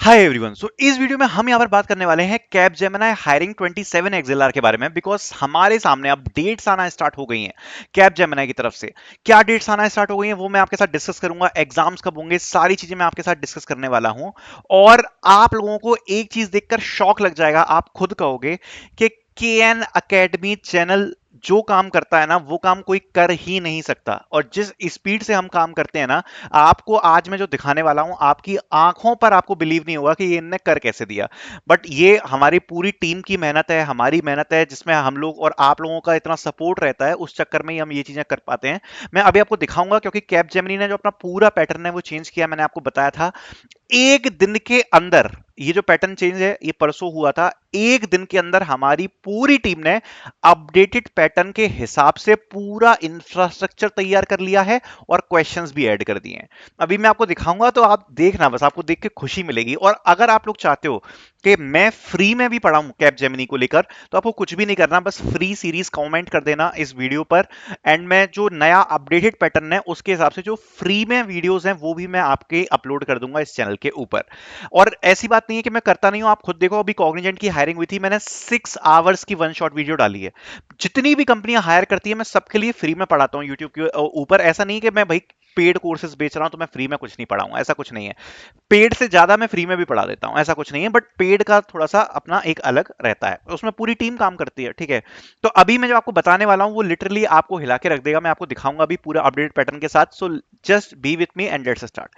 Hi everyone. सो इस video में हम यहाँ पर बात करने वाले हैं कैपजेमिनी हायरिंग 27 एक्सएलआर के बारे में, बिकॉज हमारे सामने अब डेट्स आना स्टार्ट हो गई हैं कैपजेमिनी की तरफ से। क्या डेट्स आना स्टार्ट हो गई हैं वो मैं आपके साथ डिस्कस करूंगा, एग्जाम्स कब होंगे, सारी चीजें मैं आपके साथ डिस्कस करने वाला हूं। और आप लोगों को एक चीज देखकर शॉक लग जाएगा, आप खुद कहोगे कि केएन अकेडमी चैनल जो काम करता है ना वो काम कोई कर ही नहीं सकता। और जिस स्पीड से हम काम करते हैं ना, आपको आज मैं जो दिखाने वाला हूं आपकी आंखों पर आपको बिलीव नहीं होगा कि ये इनने कर कैसे दिया। बट ये हमारी पूरी टीम की मेहनत है, हमारी मेहनत है, जिसमें हम लोग और आप लोगों का इतना सपोर्ट रहता है, उस चक्कर में ही हम ये चीजें कर पाते हैं। मैं अभी आपको दिखाऊंगा, क्योंकि कैप जेमिनी ने जो अपना पूरा पैटर्न है वो चेंज किया, मैंने आपको बताया था। एक दिन के अंदर ये जो पैटर्न चेंज है ये परसों हुआ था, एक दिन के अंदर हमारी पूरी टीम ने अपडेटेड पैटर्न के हिसाब से पूरा इंफ्रास्ट्रक्चर तैयार कर लिया है और क्वेश्चंस भी ऐड कर दिए हैं। अभी मैं आपको दिखाऊंगा तो आप देखना, बस आपको देख के खुशी मिलेगी। और अगर आप लोग चाहते हो कि मैं फ्री में भी पढ़ाऊं कैप जेमिनी को लेकर, तो आपको कुछ भी नहीं करना, बस फ्री सीरीज कमेंट कर देना इस वीडियो पर। एंड मैं जो नया अपडेटेड पैटर्न है उसके हिसाब से जो फ्री में वीडियोस हैं वो भी मैं आपके अपलोड कर दूंगा इस चैनल के ऊपर। और ऐसी बात नहीं है कि मैं करता नहीं हूं, आप खुद देखो, अभी कॉग्निजेंट की हायरिंग हुई थी, मैंने 6 आवर्स की वन शॉट वीडियो डाली है। जितनी भी कंपनियां हायर करती है मैं सबके लिए फ्री में पढ़ाता हूं यूट्यूब के ऊपर। ऐसा नहीं कि मैं भाई पेड कोर्सेज बेच रहा हूं तो मैं फ्री में कुछ नहीं पढ़ाऊंगा, ऐसा कुछ नहीं है। पेड से ज्यादा मैं फ्री में भी पढ़ा देता हूं, ऐसा कुछ नहीं है, बट पेड का थोड़ा सा अपना एक अलग रहता है, उसमें पूरी टीम काम करती है, ठीक है। तो अभी मैं जो आपको बताने वाला हूं वो लिटरली आपको हिला के रख देगा, मैं आपको दिखाऊंगा अभी पूरा अपडेट पैटर्न के साथ। So just be with me and let's start.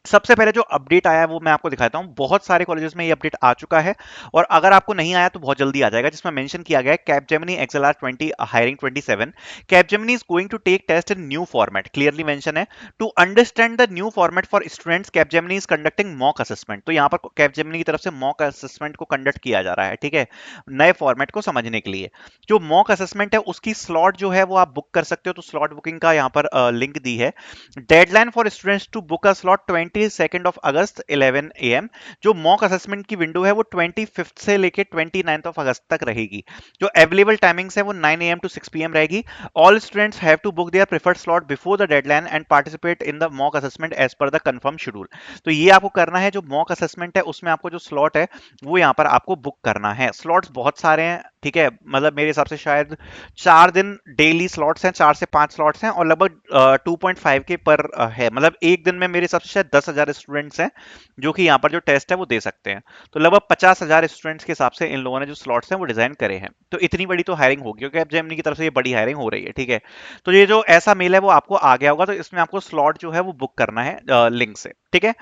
सबसे पहले जो अपडेट आया है वो मैं आपको दिखाता हूं। बहुत सारे कॉलेजेस में ये अपडेट आ चुका है, और अगर आपको नहीं आया तो बहुत जल्दी आ जाएगा, जिसमें मेंशन किया गया है Capgemini XLR 20 hiring 27। Capgemini is going to take test in new format, clearly mention है। To understand the new format for students, Capgemini is conducting mock assessment. तो यहाँ पर कैपजेमिनी की तरफ से मॉक असेसमेंट को कंडक्ट किया जा रहा है, ठीक है, नए फॉर्मेट को समझने के लिए। जो मॉक असेसमेंट है उसकी स्लॉट जो है वो आप बुक कर सकते हो, तो स्लॉट बुकिंग का यहाँ पर लिंक दी है। Deadline for students to book a slot 22 अगस्त 11 AM। जो मॉक असेसमेंट की विंडो है वो 25 से लेके 29 अगस्त तक रहेगी। जो अवेलेबल टाइमिंग्स है वो 9 AM टू 6 PM रहेगी। All students have to book their preferred slot before the deadline and participate in the mock assessment as per the confirm schedule. तो ये आपको करना है, जो मॉक असेसमेंट है उसमें आपको जो स्लॉट है वो यहाँ पर आपको बुक करना है। स्लॉट्स बहुत सारे हैं, ठीक है, मतलब मेरे हिसाब से शायद 4 दिन डेली स्लॉट्स हैं, 4 से 5 स्लॉट्स हैं, और लगभग 2.5 के पर है, मतलब एक दिन में मेरे हिसाब से शायद 10,000 स्टूडेंट्स हैं जो कि यहाँ पर जो टेस्ट है वो दे सकते हैं। तो लगभग 50,000 स्टूडेंट्स के हिसाब से इन लोगों ने जो स्लॉट्स हैं वो डिजाइन करे हैं। तो इतनी बड़ी तो हायरिंग होगी, क्योंकि अब जेमिनी की तरफ से ये बड़ी हायरिंग हो रही है, ठीक है। तो ये जो ऐसा मेल है वो आपको आ गया होगा, तो इसमें आपको स्लॉट जो है वो बुक करना है लिंक से, ठीक है।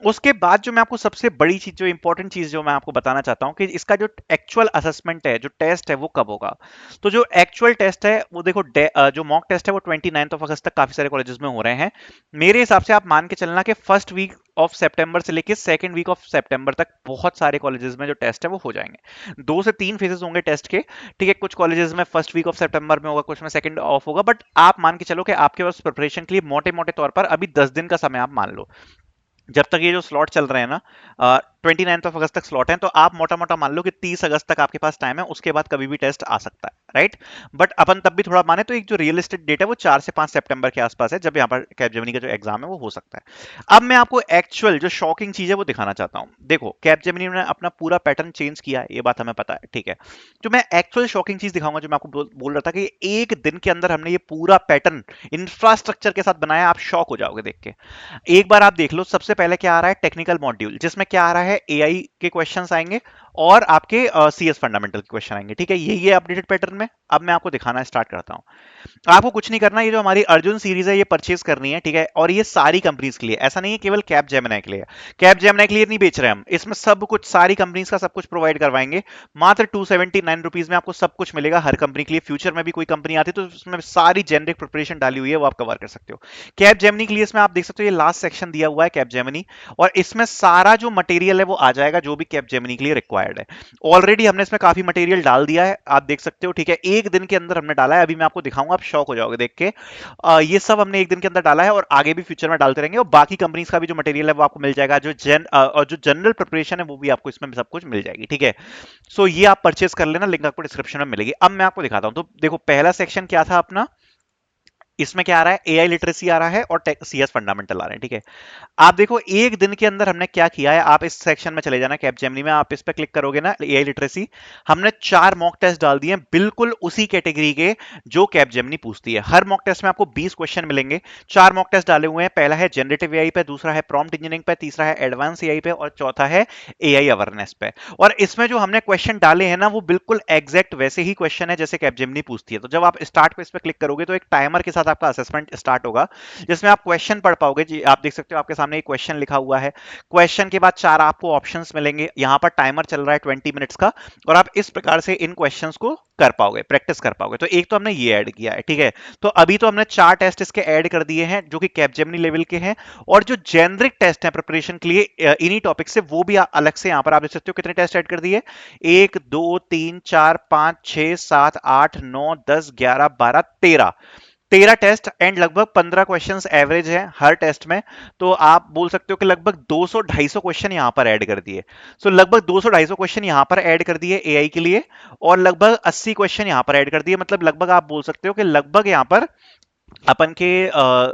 उसके बाद जो मैं आपको सबसे बड़ी चीज, जो इंपॉर्टेंट चीज जो मैं आपको बताना चाहता हूं कि इसका जो एक्चुअल असेसमेंट है, जो टेस्ट है वो कब होगा। तो जो एक्चुअल टेस्ट है वो देखो, जो मॉक टेस्ट है वो 29 अगस्त तक काफी सारे कॉलेजेस में हो रहे हैं। मेरे हिसाब से आप मान के चलना कि फर्स्ट वीक ऑफ सितंबर से लेके सेकंड वीक ऑफ सितंबर तक बहुत सारे कॉलेजेस में जो टेस्ट है वो हो जाएंगे। 2 से 3 फेजेस होंगे टेस्ट के, ठीक है। कुछ कॉलेजेस में फर्स्ट वीक ऑफ सितंबर में होगा, कुछ में सेकंड ऑफ होगा, बट आप मान के चलो कि आपके पास प्रिपरेशन के लिए मोटे मोटे तौर पर अभी 10 दिन का समय आप मान लो, जब तक ये जो स्लॉट चल रहे हैं ना। 29 अगस्त तक स्लॉट है, तो आप मोटा मोटा मान लो कि 30 अगस्त तक आपके पास टाइम है, उसके बाद कभी भी टेस्ट आ सकता है, राइट। बट अपन तब भी थोड़ा माने तो एक जो रियलिस्टिक डेट है वो 4 से 5 सितंबर के आसपास है, जब यहाँ पर कैपजेमिनी का जो एग्जाम है वो हो सकता है। अब मैं आपको एक्चुअल जो शॉकिंग चीज है वो दिखाना चाहता हूँ। देखो, कैपजेमिनी ने अपना पूरा पैटर्न चेंज किया है, ये बात हमें पता है, ठीक है। जो मैं एक्चुअल शॉकिंग चीज दिखाऊंगा, जो मैं आपको बोल रहा था कि एक दिन के अंदर हमने ये पूरा पैटर्न इंफ्रास्ट्रक्चर के साथ बनाया, आप शॉक हो जाओगे देख के। एक बार आप देख लो, सबसे पहले क्या आ रहा है, टेक्निकल मॉड्यूल, जिसमें क्या आ रहा है, एआई के क्वेश्चंस आएंगे और आपके सीएस फंडामेंटल के क्वेश्चन आएंगे, ठीक है। यही है अपडेटेड पैटर्न में। अब मैं आपको दिखाना स्टार्ट करता हूं। आपको कुछ नहीं करना, ये जो हमारी अर्जुन सीरीज है ये परचेज करनी है, ठीक है। और ये सारी कंपनीज के लिए, ऐसा नहीं है केवल कैप जेमिनी के लिए। कैप जेमिनी के लिए नहीं बेच रहे हम, इसमें सब कुछ सारी कंपनीज का सब कुछ प्रोवाइड करवाएंगे। मात्र 279 रुपीज में आपको सब कुछ मिलेगा हर कंपनी के लिए। फ्यूचर में भी कोई कंपनी आती है तो उसमें सारी जेनरिक प्रिपरेशन डाली हुई है, वो आप कवर कर सकते हो। कैप जेमिनी के लिए इसमें आप देख सकते हो, ये लास्ट सेक्शन दिया हुआ है कैप जेमिनी, और इसमें सारा जो मटेरियल है वो आ जाएगा जो भी कैप जेमिनी के लिए रिक्वायर्ड है। ऑलरेडी हमने इसमें काफी मटेरियल डाल दिया है, आप देख सकते हो, ठीक है। एक दिन के अंदर हमने डाला है, अभी मैं आपको दिखाऊंगा, आप शॉक हो जाओगे देख के। ये सब हमने एक दिन के अंदर डाला है, और आगे भी फ्यूचर में डालते रहेंगे, और बाकी कंपनीज का भी जो मटेरियल है वो आपको मिल जाएगा। और जो जनरल प्रिपरेशन है वो भी आपको इसमें सब कुछ मिल जाएगी, ठीक है। सो ये आप परचेज कर लेना, लिंक आपको डिस्क्रिप्शन में मिलेगी। अब मैं आपको दिखाता हूं। तो देखो, पहला सेक्शन क्या था अपना, इसमें क्या आ रहा है, एआई लिटरेसी आ रहा है और सीएस फंडामेंटल आ रहे हैं, ठीक है। आप देखो एक दिन के अंदर हमने क्या किया है, आप इस सेक्शन में चले जाना कैपजेमिनी में, आप इस पे क्लिक करोगे ना, एआई लिटरेसी, हमने 4 मॉक टेस्ट डाल दिए हैं बिल्कुल उसी कैटेगरी के जो कैपजेमिनी पूछती है। हर मॉक टेस्ट में आपको 20 क्वेश्चन मिलेंगे। 4 मॉक टेस्ट डाले हुए हैं, पहला है जनरेटिव एआई पे, दूसरा है प्रॉम्प्ट इंजीनियरिंग पे, तीसरा है एडवांस एआई पे और चौथा है एआई अवेयरनेस पे। और इसमें जो हमने क्वेश्चन डाले हैं ना वो बिल्कुल एग्जैक्ट वैसे ही क्वेश्चन है जैसे कैपजेमिनी पूछती है। तो जब आप स्टार्ट पे इस पे क्लिक करोगे तो एक टाइमर के साथ आपका असेसमेंट स्टार्ट होगा, जिसमें आप क्वेश्चन पढ़ पाओगे जी। आप देख सकते हो आपके सामने एक क्वेश्चन लिखा हुआ है, क्वेश्चन के बाद 4 आपको ऑप्शंस मिलेंगे, यहां पर टाइमर चल रहा है 20 मिनट्स का, और आप इस प्रकार से इन क्वेश्चंस को कर पाओगे, प्रैक्टिस कर पाओगे। तो एक तो हमने ये ऐड किया है, ठीक है। तो अभी तो हमने 4 टेस्ट इसके ऐड कर दिए हैं जो कि कैपजेमिनी लेवल के हैं, और जो जेनरिक टेस्ट है प्रिपरेशन के लिए इन्हीं टॉपिक से, वो भी अलग से यहां पर आप देख सकते हो कितने टेस्ट ऐड कर दिए, 1 2 3 4 5 6 7 8 9 10 11 12 13 टेस्ट एंड लगभग 15 क्वेश्चंस एवरेज है हर टेस्ट में। तो आप बोल सकते हो कि लगभग 200-250 क्वेश्चन यहां पर ऐड कर दिए। सो लगभग 200-250 क्वेश्चन यहां पर ऐड कर दिए एआई के लिए, और लगभग 80 क्वेश्चन यहां पर ऐड कर दिए। मतलब लगभग आप बोल सकते हो कि लगभग यहां पर अपन के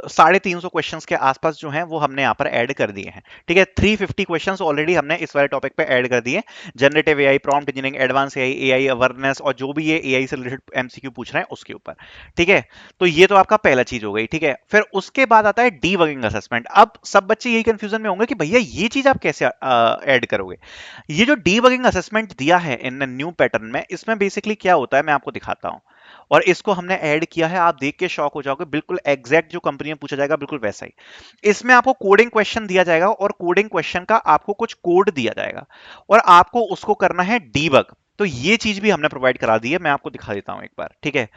350 क्वेश्चंस के आसपास जो हैं वो हमने यहाँ पर ऐड कर दिए हैं, ठीक है। 350 क्वेश्चंस ऑलरेडी हमने इस वाले टॉपिक पे ऐड कर दिए, generative AI, prompt engineering, advance AI, AI awareness, और जो भी ये एआई से रिलेटेड एमसीक्यू पूछ रहे हैं उसके ऊपर, ठीक है। तो ये तो आपका पहला चीज हो गई, ठीक है। फिर उसके बाद आता है डीबगिंग असेसमेंट। अब सब बच्चे यही कंफ्यूजन में होंगे कि भैया ये चीज आप कैसे ऐड करोगे। ये जो डीबगिंग असेसमेंट दिया है इन न्यू पैटर्न में, इसमें बेसिकली क्या होता है मैं आपको दिखाता हूं, और इसको हमने ऐड किया है, आप देख के शॉक हो जाओगे, बिल्कुल एग्जैक्ट जो कंपनी में पूछा जाएगा बिल्कुल वैसा ही। इसमें आपको कोडिंग क्वेश्चन दिया जाएगा, और कोडिंग क्वेश्चन का आपको कुछ कोड दिया जाएगा, और आपको उसको करना है डीबग। तो ये चीज भी हमने प्रोवाइड करा दी है, मैं आपको दिखा देता हूं एक बार, ठीक है।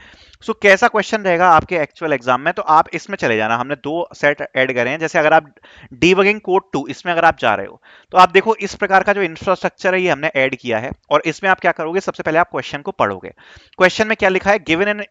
सो कैसा क्वेश्चन रहेगा आपके एक्चुअल एग्जाम में, तो आप इसमें चले जाना, हमने 2 सेट ऐड करे हैं। जैसे अगर आप डीबगिंग कोड 2 इसमें अगर आप जा रहे हो, तो आप देखो इस प्रकार का जो इंफ्रास्ट्रक्चर है ये हमने ऐड किया है, और इसमें आप क्या करोगे, सबसे पहले आप क्वेश्चन को पढ़ोगे। क्वेश्चन में क्या लिखा है, given an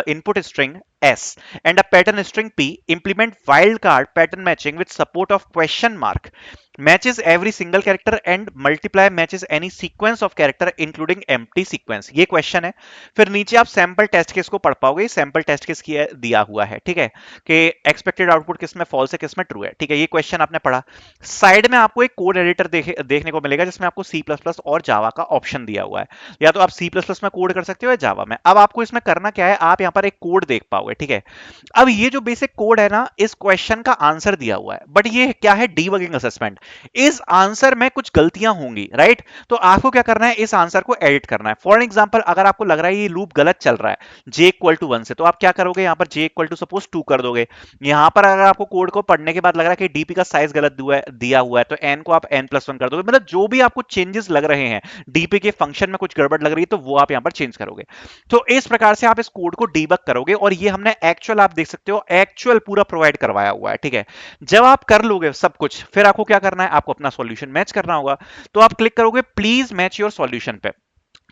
input string S and a pattern string P, implement wildcard pattern matching with support of question mark, matches every single character and multiply matches any sequence of character including empty sequence। ये question है। फिर नीचे आप sample test case को पढ़ पाओगे, sample test case दिया हुआ है, ठीक है, कि एक्सपेक्टेड आउटपुट किस में फॉल्स है किस में ट्रू है, ठीक है। ये क्वेश्चन आपने पढ़ा। साइड में आपको एक कोड एडिटर देखने को मिलेगा, जिसमें आपको सी प्लस प्लस और जावा का ऑप्शन दिया हुआ है, या तो आप सी प्लस प्लस में कोड कर सकते हो या जावा में। अब आपको इसमें करना क्या है, आप यहाँ पर एक कोड देख पाओगे, ठीक है। अब ये जो बेसिक कोड है ना, इस क्वेश्चन का आंसर दिया हुआ है, बट ये क्या है, डीबगिंग असेसमेंट। इस आंसर में कुछ गलतियां होंगी, राइट। तो आपको क्या करना है, इस आंसर को एडिट करना है। फॉर एग्जांपल अगर आपको लग रहा है ये लूप गलत चल रहा है जे इक्वल टू 1 से, तो आप क्या करोगे, यहां पर जे इक्वल टू सपोज 2 कर दोगे। यहां पर अगर आपको कोड को पढ़ने के बाद लग रहा है कि डीपी का साइज गलत दिया हुआ है, तो एन को आप n+1 कर दोगे। मतलब जो भी आपको चेंजेस लग रहे हैं, डीपी के फंक्शन में कुछ गड़बड़ लग रही है, तो वो आप यहां पर चेंज करोगे। तो इस प्रकार से आप इस कोड को डीबग करोगे, और ये हमने एक्चुअल, आप देख सकते हो एक्चुअल पूरा प्रोवाइड करवाया हुआ है, ठीक है। जब आप कर लोगे सब कुछ, फिर आपको क्या करना है, आपको अपना सॉल्यूशन मैच करना होगा। तो आप क्लिक करोगे प्लीज मैच योर सॉल्यूशन पे।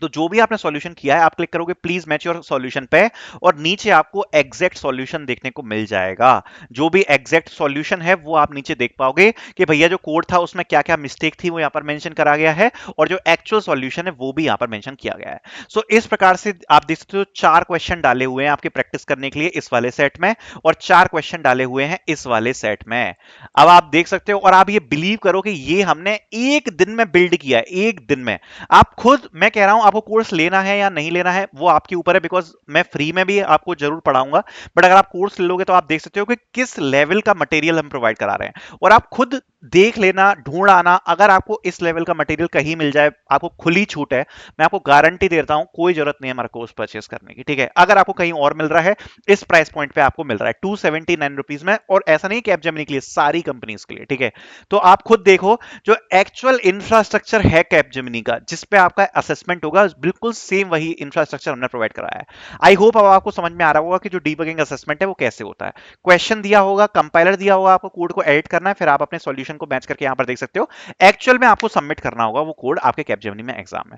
तो जो भी आपने सॉल्यूशन किया है आप क्लिक करोगे प्लीज मैच योर सॉल्यूशन पे, और नीचे आपको एग्जैक्ट सॉल्यूशन देखने को मिल जाएगा। जो भी एग्जैक्ट सॉल्यूशन है वो आप नीचे देख पाओगे कि भैया जो कोड था उसमें क्या क्या मिस्टेक थी वो यहां पर मेंशन करा गया है, और जो एक्चुअल सॉल्यूशन है वो भी यहां पर मेंशन किया गया है। सो इस प्रकार से आप देख सकते हो 4 क्वेश्चन डाले हुए हैं आपके प्रैक्टिस करने के लिए इस वाले सेट में, और 4 क्वेश्चन डाले हुए हैं इस वाले सेट में। अब आप देख सकते हो, और आप ये बिलीव करो कि ये हमने एक दिन में बिल्ड किया है, एक दिन में। आप खुद, मैं कह रहा हूं आपको कोर्स लेना है या नहीं लेना है वो आपके ऊपर है, बिकॉज मैं फ्री में भी आपको जरूर पढ़ाऊंगा, बट अगर आप कोर्स ले लोगे तो आप देख सकते हो कि किस लेवल का मटेरियल हम प्रोवाइड करा रहे हैं। और आप खुद देख लेना, ढूंढ आना, अगर आपको इस लेवल का मटेरियल कहीं मिल जाए, आपको खुली छूट है, मैं आपको गारंटी देता हूं कोई जरूरत नहीं है हमारा कोर्स परचेस करने की, ठीक है। अगर आपको कहीं और मिल रहा है, इस प्राइस पॉइंट पे आपको मिल रहा है 279 रुपीज में, और ऐसा नहीं कैपजेमिनी के लिए, सारी कंपनीज के लिए, ठीक है। तो आप खुद देखो, जो एक्चुअल इंफ्रास्ट्रक्चर है कैपजेमिनी का, जिसपे आपका असेसमेंट होगा, बिल्कुल सेम वही इंफ्रास्ट्रक्चर हमने प्रोवाइड कराया है। आई होप अब आपको समझ में आ रहा होगा कि जो डीबगिंग असेसमेंट है वो कैसे होता है। क्वेश्चन दिया होगा, कंपाइलर दिया होगा, आपको कोड को एडिट करना है, फिर आप अपने सॉल्यूशन को मैच करके यहां पर देख सकते हो। एक्चुअल में आपको सबमिट करना होगा वो कोड आपके कैपजेमिनी में एग्जाम में।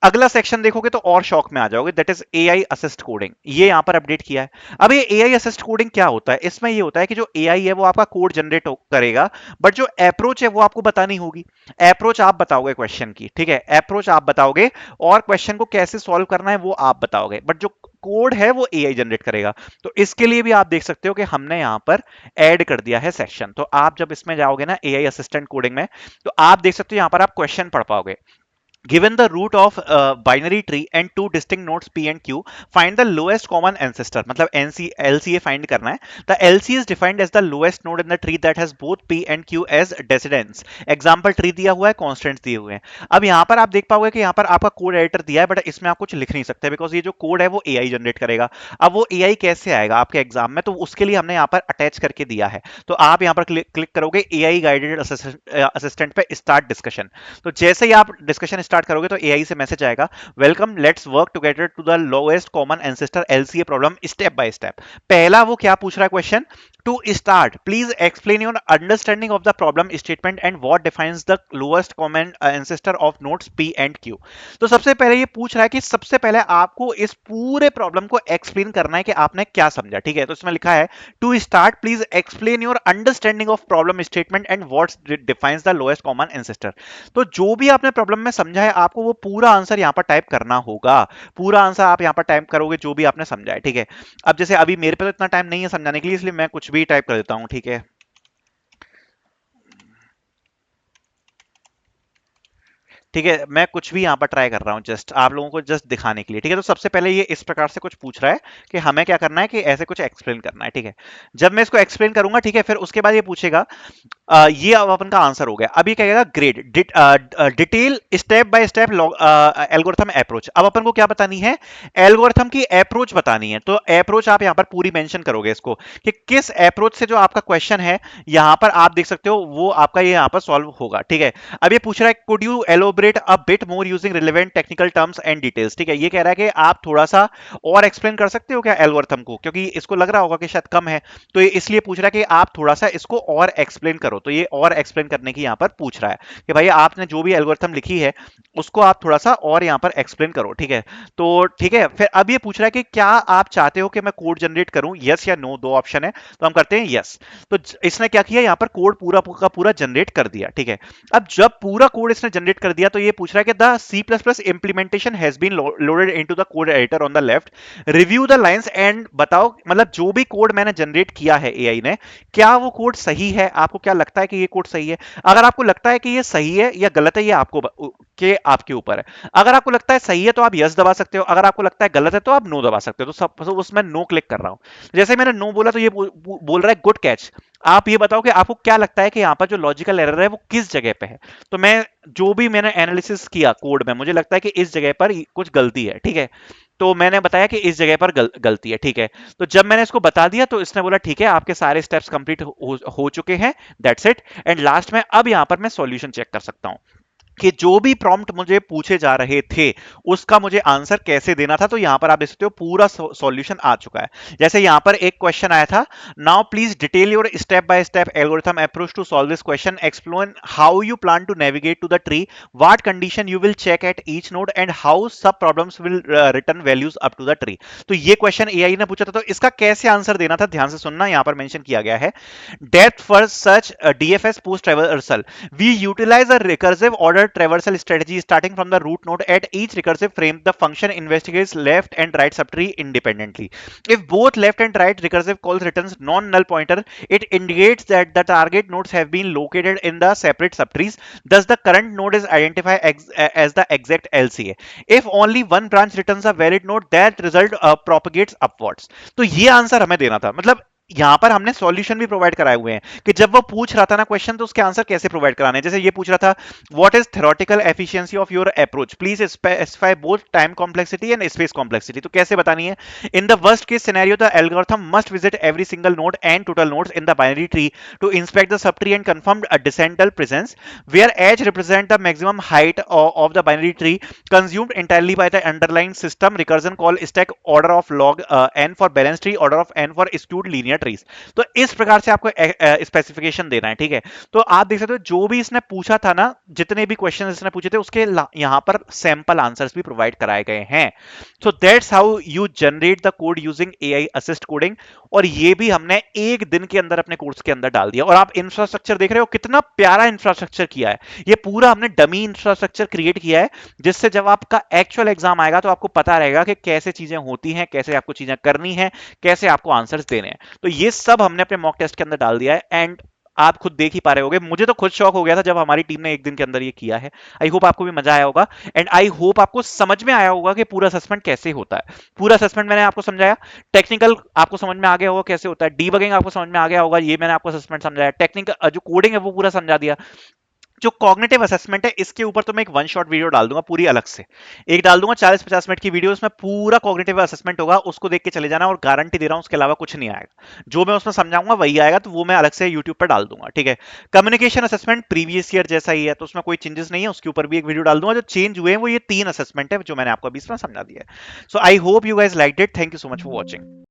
अगला सेक्शन देखोगे तो और शॉक में आ जाओगे, that is AI assist coding. ये यहां पर अपडेट किया है। अब ये एआई असिस्ट कोडिंग क्या होता है? इसमें ये होता है कि जो एआई है वो आपका कोड जनरेट करेगा, बट जो अप्रोच है वो आपको बतानी होगी। अप्रोच आप बताओगे क्वेश्चन की, ठीक है, अप्रोच आप बताओगे, और क्वेश्चन को कैसे सॉल्व करना है वो आप बताओगे, बट जो कोड है वो एआई जनरेट करेगा। तो इसके लिए भी आप देख सकते हो कि हमने यहां पर ऐड कर दिया है सेक्शन। तो आप जब इसमें जाओगे ना एआई असिस्टेंट कोडिंग में, तो आप देख सकते हो यहां पर आप क्वेश्चन पढ़ पाओगे। Given the root of binary tree and two distinct nodes p and q, find the lowest common ancestor. मतलब LCA find करना है। The LCA is defined as the lowest node in the tree that has both p and q as descendants. Example tree दिया हुआ है, constants दिए हुए हैं। अब यहाँ पर आप देख पाओगे कि यहाँ पर आपका कोड एडिटर दिया है, बट इसमें आप कुछ लिख नहीं सकते, बिकॉज ये जो कोड है वो एआई जनरेट करेगा। अब वो एआई कैसे आएगा आपके एग्जाम में, तो उसके लिए हमने यहाँ पर अटैच करके दिया है। तो आप यहाँ पर क्लिक करोगे एआई गाइडेड असिस्टेंट पे स्टार्ट डिस्कशन। तो जैसे ही आप डिस्कशन स्टार्ट करोगे तो एआई से मैसेज आएगा, welcome, let's work together to the lowest common ancestor LCA problem step by step. पहला वो क्या पूछ रहा है question, to start please explain your understanding of the problem statement and what defines the lowest common ancestor of nodes P and Q. तो सबसे पहले ये पूछ रहा है कि सबसे पहले आपको इस पूरे प्रॉब्लम को एक्सप्लेन करना है कि आपने क्या समझा, ठीक है। तो इसमें लिखा है to start please explain your understanding of problem statement and what defines the lowest common ancestor. तो जो भी आपने प्रॉब्लम में समझा है आपको वो पूरा आंसर यहाँ पर टाइप करना होगा। पूरा आंसर आप यहाँ पर टाइप करोगे जो भी आपने समझा है, ठीक है। अब जैसे अभी मेरे पे तो इतना टाइम नहीं है समझाने के लिए, इसलिए मैं कुछ भी टाइप कर देता हूँ, ठीक है। ठीक है, मैं कुछ भी यहाँ पर ट्राई कर रहा हूँ जस्ट आप लोगों को जस्ट दिखाने के लिए, ठीक है। तो सबसे पहले ये इस प्रकार से कुछ पूछ रहा है कि हमें क्या करना है, कि ऐसे कुछ एक्सप्लेन करना है, ठीक है। जब मैं इसको एक्सप्लेन करूंगा, ठीक है, फिर उसके बाद ये पूछेगा, ये अब अपन का आंसर हो गया। अब ये कहेगा grade detail step by step algorithm approach. अब अपन को क्या बतानी है, एल्गोरिथम की अप्रोच बतानी है। तो अप्रोच आप यहाँ पर पूरी मेंशन करोगे इसको, कि किस अप्रोच से जो आपका क्वेश्चन है यहाँ पर आप देख सकते हो वो आपका ये यहाँ पर सॉल्व होगा, ठीक है। अब ये पूछ रहा है could you elaborate a bit more using relevant technical terms and details, ठीक है। ये कह रहा है कि आप थोड़ा सा और एक्सप्लेन कर सकते हो क्या एल्गोरिथम को, क्योंकि इसको लग रहा होगा कि शायद कम है, तो ये इसलिए पूछ रहा है कि आप थोड़ा सा इसको और एक्सप्लेन करो। तो ये और एक्सप्लेन करने की यहाँ पर पूछ रहा है कि भाई आपने जो भी एल्गोरिथम लिखी है उसको आप थोड़ा सा और यहाँ पर एक्सप्लेन करो, ठीक है। तो ठीक है, फिर अब ये पूछ रहा है कि क्या आप चाहते हो कि मैं कोड जनरेट करूं, यस या नो, दो ऑप्शन है, तो हम करते हैं यस। तो इसने क्या किया, यहाँ पर कोड पूरा का पूरा जनरेट कर दिया, ठीक है। अब जब पूरा कोड इसने जनरेट कर दिया तो ये पूछ रहा है कि the C plus plus implementation has been loaded into the code editor on the left, review the lines and बताओ, मतलब जो भी कोड मैंने जनरेट किया है एआई ने, क्या वो कोड सही है, आपको क्या लगता है कि ये कोड सही है। अगर आपको लगता है कि ये सही है या गलत है, ये आपको के आपके ऊपर है। अगर आपको लगता है सही है तो आप यस दबा सकते हो, अगर आपको लगता है गलत है तो आप नो दबा सकते हो। तो सब उसमें नो क्लिक कर रहा हूं। जैसे मैंने नो बोला तो ये बोल रहा है गुड कैच। आप ये बताओ कि आपको क्या लगता है कि यहाँ पर जो लॉजिकल एरर है वो किस जगह पे है। तो मैं जो भी मैंने एनालिसिस किया कोड में, मुझे लगता है कि इस जगह पर कुछ गलती है, ठीक है। तो मैंने बताया कि इस जगह पर गलती है, ठीक है। तो जब मैंने इसको बता दिया तो इसने बोला ठीक है आपके सारे स्टेप्स कंप्लीट हो चुके हैं, दैट्स इट। एंड लास्ट में अब यहां पर मैं सॉल्यूशन चेक कर सकता हूं कि जो भी प्रॉम्प्ट मुझे पूछे जा रहे थे उसका मुझे आंसर कैसे देना था। तो यहां पर आप देख सकते हो पूरा सॉल्यूशन आ चुका है। जैसे यहां पर एक क्वेश्चन आया था, now please detail your step by step algorithm approach to solve this question, explain how you plan to navigate to the tree, what condition you will check at each node and how sub problems will return values up to the tree. तो ये question AI ने पूछा था, तो इसका कैसे answer देना था, ध्यान से सुनना। यहां पर मेंशन किया गया है, depth for such DFS post traversal, we utilize a recursive order traversal strategy starting from the root node. At each recursive frame, the function investigates left and right subtree independently. If both left and right recursive calls returns non-null pointer, it indicates that the target nodes have been located in the separate subtrees. Thus, the current node is identified as the exact LCA. If only one branch returns a valid node, that result propagates upwards. तो ये answer हमें देना था। मतलब यहां पर हमने solution भी प्रोवाइड कराए हुए हैं कि जब वो पूछ रहा था ना क्वेश्चन, तो उसके आंसर कैसे प्रोवाइड कराने हैं। जैसे ये पूछ रहा था, what is theoretical efficiency of your approach, please specify both time complexity and space complexity. तो कैसे बतानी है, in the worst case scenario the algorithm must visit every single node and total nodes in the binary tree to inspect the sub tree and confirm a descendant presence, where h represent the maximum height of the binary tree consumed entirely by the underlying system recursion call stack order of log n for balanced tree, order of n for skewed linear trees. तो इस प्रकार से आपको specification देना है, ठीक है। तो आप देख सकते हो जो भी इसने पूछा था ना, जितने भी क्वेश्चन इसने पूछे थे उसके यहां पर सैंपल आंसर्स भी प्रोवाइड कराए गए हैं। So that's how you generate the code using AI assist coding. और ये भी हमने एक दिन के अंदर अपने कोर्स के अंदर डाल दिया। और आप इंफ्रास्ट्रक्चर देख रहे हो, कितना प्यारा इंफ्रास्ट्रक्चर किया है। ये पूरा हमने डमी इंफ्रास्ट्रक्चर क्रिएट किया है, जिससे जब आपका एक्चुअल एग्जाम आएगा तो आपको पता रहेगा कि कैसे चीजें होती हैं, कैसे आपको चीजें करनी है, कैसे आपको आंसर्स देने हैं। तो ये सब हमने अपने मॉक टेस्ट के अंदर डाल दिया है। एंड आप खुद देख ही पा रहे होगे, मुझे तो खुद शौक हो गया था जब हमारी टीम ने एक दिन के अंदर ये किया है। आई होप आपको भी मजा आया होगा, एंड आई होप आपको समझ में आया होगा कि पूरा असेसमेंट कैसे होता है। पूरा असेसमेंट मैंने आपको समझाया। टेक्निकल आपको समझ में आ गया होगा कैसे होता है, डीबगिंग आपको समझ में आ गया होगा, ये मैंने आपको असेसमेंट समझाया। टेक्निकल जो कोडिंग है वो पूरा समझा दिया। जो कॉग्निटिव असेसमेंट है इसके ऊपर तो मैं एक वन शॉट वीडियो डाल दूंगा पूरी अलग से, एक डाल दूंगा 40-50 मिनट की वीडियो, उसमें पूरा कॉग्निटिव असेसमेंट होगा, उसको देख के चले जाना, और गारंटी दे रहा हूं उसके अलावा कुछ नहीं आएगा। जो मैं उसमें समझाऊंगा वही आएगा, तो वो मैं अलग से यूट्यूब पर डाल दूंगा, ठीक है। कम्युनिकेशन असेसमेंट प्रीवियस ईयर जैसा ही है, तो उसमें कोई चेंजेस नहीं है, उसके ऊपर भी एक वीडियो डाल दूंगा। जो चेंज हुए हैं वो ये 3 असेसमेंट है जो मैंने आपको अभी इसमें समझा दिया है। So I hope you guys liked it. Thank you so much for watching.